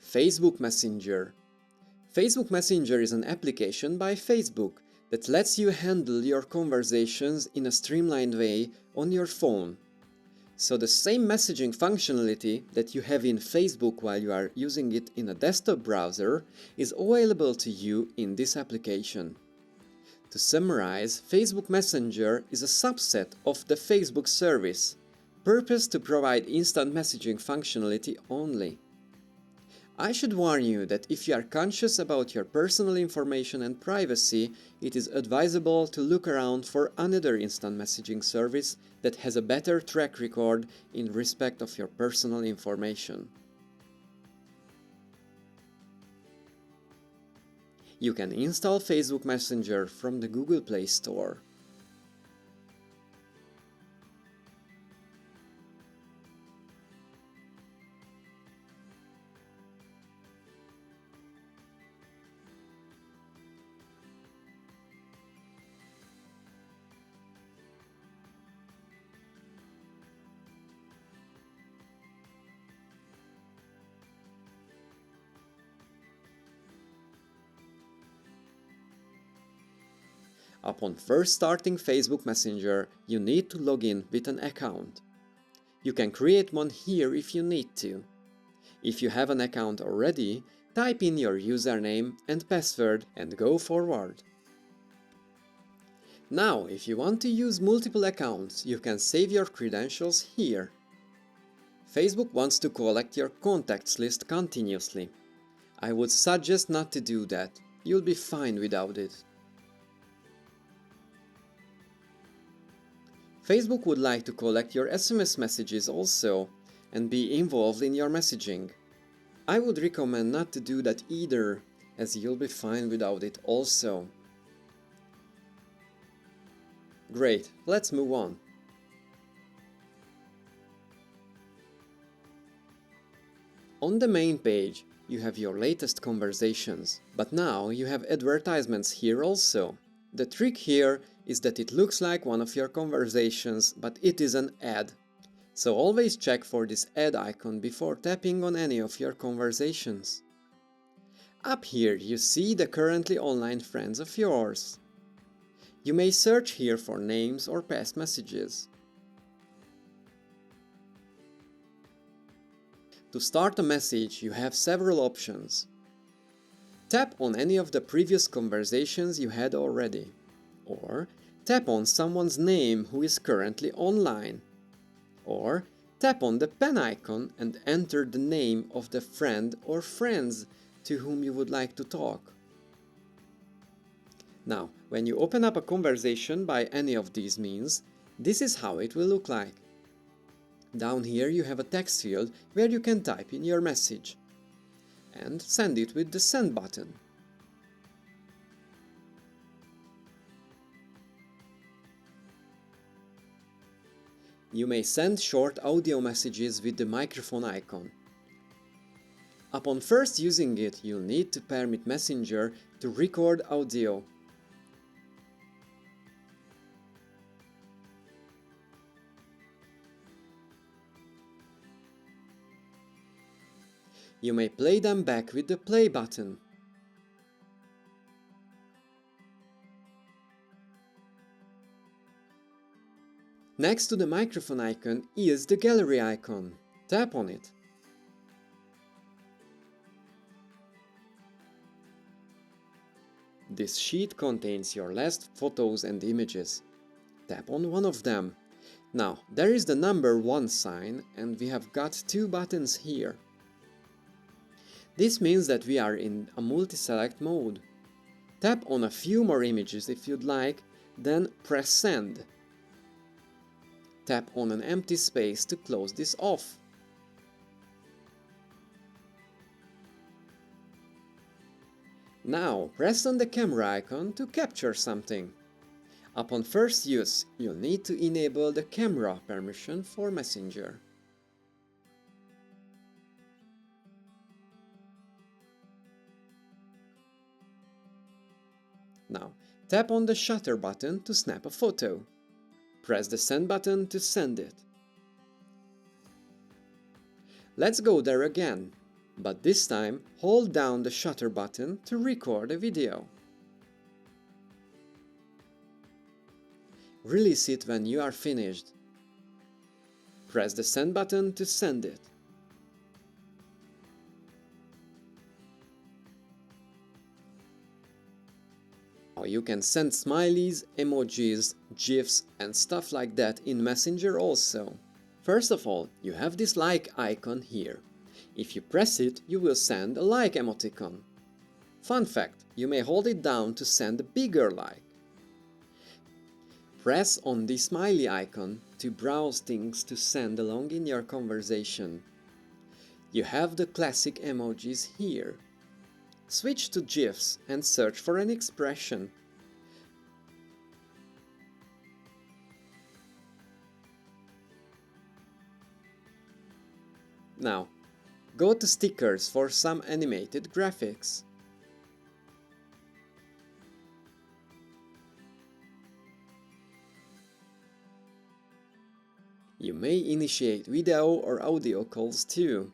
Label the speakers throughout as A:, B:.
A: Facebook Messenger. Facebook Messenger is an application by Facebook that lets you handle your conversations in a streamlined way on your phone. So the same messaging functionality that you have in Facebook while you are using it in a desktop browser is available to you in this application. To summarize, Facebook Messenger is a subset of the Facebook service, purposed to provide instant messaging functionality only. I should warn you that if you are conscious about your personal information and privacy, it is advisable to look around for another instant messaging service that has a better track record in respect of your personal information. You can install Facebook Messenger from the Google Play Store. Upon first starting Facebook Messenger, you need to log in with an account. You can create one here if you need to. If you have an account already, type in your username and password and go forward. Now, if you want to use multiple accounts, you can save your credentials here. Facebook wants to collect your contacts list continuously. I would suggest not to do that. You'll be fine without it. Facebook would like to collect your SMS messages also and be involved in your messaging. I would recommend not to do that either, as you'll be fine without it also. Great, let's move on. On the main page, you have your latest conversations, but now you have advertisements here also. The trick here is that it looks like one of your conversations, but it is an ad. So always check for this ad icon before tapping on any of your conversations. Up here you see the currently online friends of yours. You may search here for names or past messages. To start a message, you have several options. Tap on any of the previous conversations you had already, or tap on someone's name who is currently online, or tap on the pen icon and enter the name of the friend or friends to whom you would like to talk. Now, when you open up a conversation by any of these means, this is how it will look like. Down here you have a text field where you can type in your message and send it with the send button. You may send short audio messages with the microphone icon. Upon first using it, you'll need to permit Messenger to record audio. You may play them back with the play button. Next to the microphone icon is the gallery icon. Tap on it. This sheet contains your last photos and images. Tap on one of them. Now, there is the number 1 sign and we have got 2 buttons here. This means that we are in a multi-select mode. Tap on a few more images if you'd like, then press send. Tap on an empty space to close this off. Now press on the camera icon to capture something. Upon first use, you'll need to enable the camera permission for Messenger. Now, tap on the shutter button to snap a photo. Press the send button to send it. Let's go there again. But this time, hold down the shutter button to record a video. Release it when you are finished. Press the send button to send it. Now you can send smileys, emojis, GIFs and stuff like that in Messenger also. First of all, you have this like icon here. If you press it, you will send a like emoticon. Fun fact, you may hold it down to send a bigger like. Press on the smiley icon to browse things to send along in your conversation. You have the classic emojis here. Switch to GIFs and search for an expression. Now, go to stickers for some animated graphics. You may initiate video or audio calls too.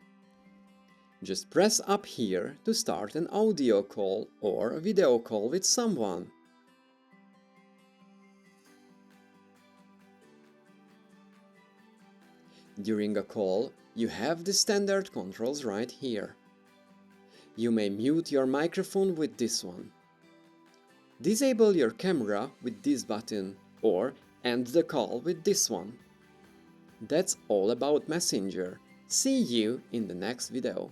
A: Just press up here to start an audio call or a video call with someone. During a call, you have the standard controls right here. You may mute your microphone with this one. Disable your camera with this button or end the call with this one. That's all about Messenger. See you in the next video.